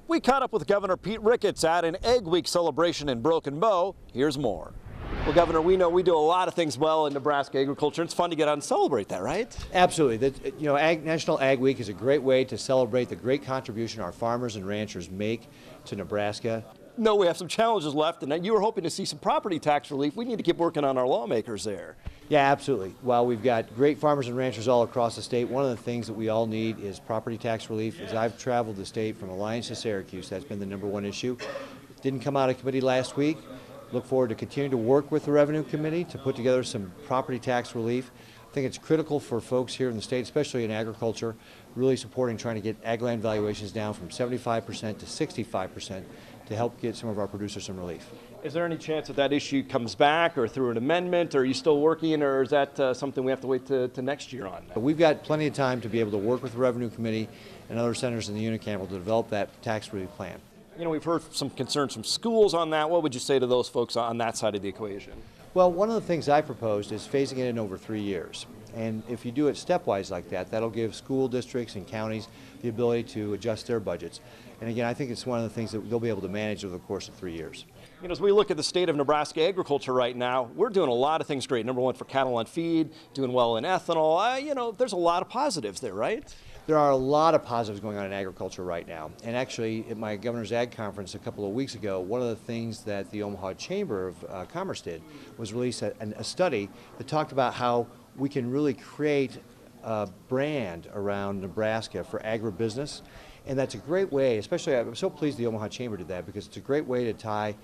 We caught up with Governor Pete Ricketts at an Egg Week celebration in Broken Bow. Here's more. Well, Governor, we know we do a lot of things well in Nebraska agriculture. It's fun to get out and celebrate that, right? Absolutely. National Ag Week is a great way to celebrate the great contribution our farmers and ranchers make to Nebraska. No, we have some challenges left, and you were hoping to see some property tax relief. We need to keep working on our lawmakers there. Yeah, absolutely. While we've got great farmers and ranchers all across the state, one of the things that we all need is property tax relief. As I've traveled the state from Alliance to Syracuse, that's been the #1 issue. Didn't come out of committee last week. Look forward to continuing to work with the Revenue Committee to put together some property tax relief. I think it's critical for folks here in the state, especially in agriculture, really supporting trying to get ag land valuations down from 75% to 65% to help get some of our producers some relief. Is there any chance that issue comes back or through an amendment, or are you still working, or is that something we have to wait to next year on? We've got plenty of time to be able to work with the Revenue Committee and other senators in the unicameral to develop that tax relief plan. You know, we've heard some concerns from schools on that. What would you say to those folks on that side of the equation? Well, one of the things I proposed is phasing it in over 3 years. And if you do it stepwise like that, that'll give school districts and counties the ability to adjust their budgets. And again, I think it's one of the things that they'll be able to manage over the course of 3 years. You know, as we look at the state of Nebraska agriculture right now, we're doing a lot of things great. #1 for cattle on feed, doing well in ethanol. There's a lot of positives there, right? There are a lot of positives going on in agriculture right now. And actually, at my Governor's Ag Conference a couple of weeks ago, one of the things that the Omaha Chamber of Commerce did was release a study that talked about how we can really create a brand around Nebraska for agribusiness. And that's a great way, especially I'm so pleased the Omaha Chamber did that, because it's a great way to tie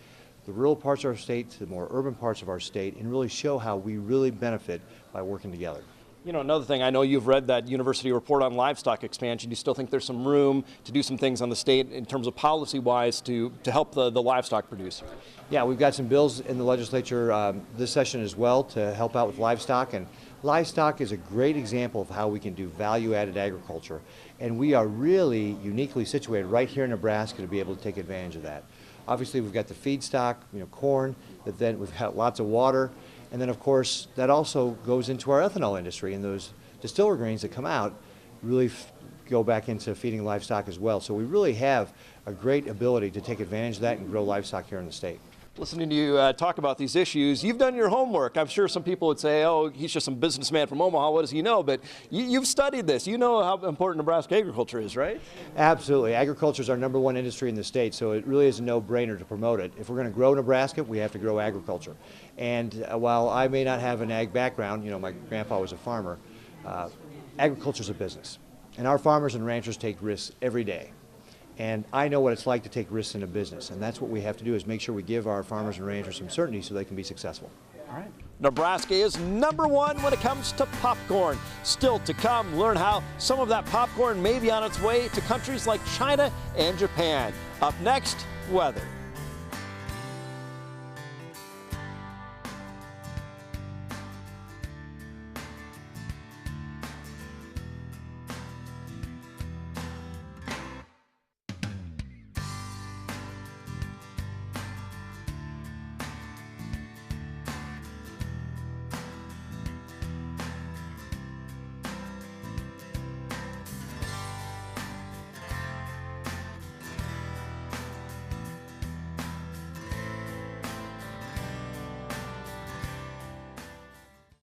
the rural parts of our state to the more urban parts of our state and really show how we really benefit by working together. You know, another thing, I know you've read that university report on livestock expansion. You still think there's some room to do some things on the state in terms of policy-wise to help the livestock producer? Yeah, we've got some bills in the legislature this session as well to help out with livestock. And livestock is a great example of how we can do value-added agriculture. And we are really uniquely situated right here in Nebraska to be able to take advantage of that. Obviously, we've got the feedstock, corn, but then we've got lots of water. And then, of course, that also goes into our ethanol industry, and those distiller grains that come out really go back into feeding livestock as well. So we really have a great ability to take advantage of that and grow livestock here in the state. Listening to you talk about these issues, you've done your homework. I'm sure some people would say, oh, he's just some businessman from Omaha, what does he know? But you've studied this. You know how important Nebraska agriculture is, right? Absolutely. Agriculture is our #1 industry in the state, so it really is a no-brainer to promote it. If we're going to grow Nebraska, we have to grow agriculture. And while I may not have an ag background, my grandpa was a farmer, agriculture is a business. And our farmers and ranchers take risks every day. And I know what it's like to take risks in a business, and that's what we have to do, is make sure we give our farmers and ranchers some certainty so they can be successful. All right. Nebraska is #1 when it comes to popcorn. Still to come, learn how some of that popcorn may be on its way to countries like China and Japan. Up next, weather.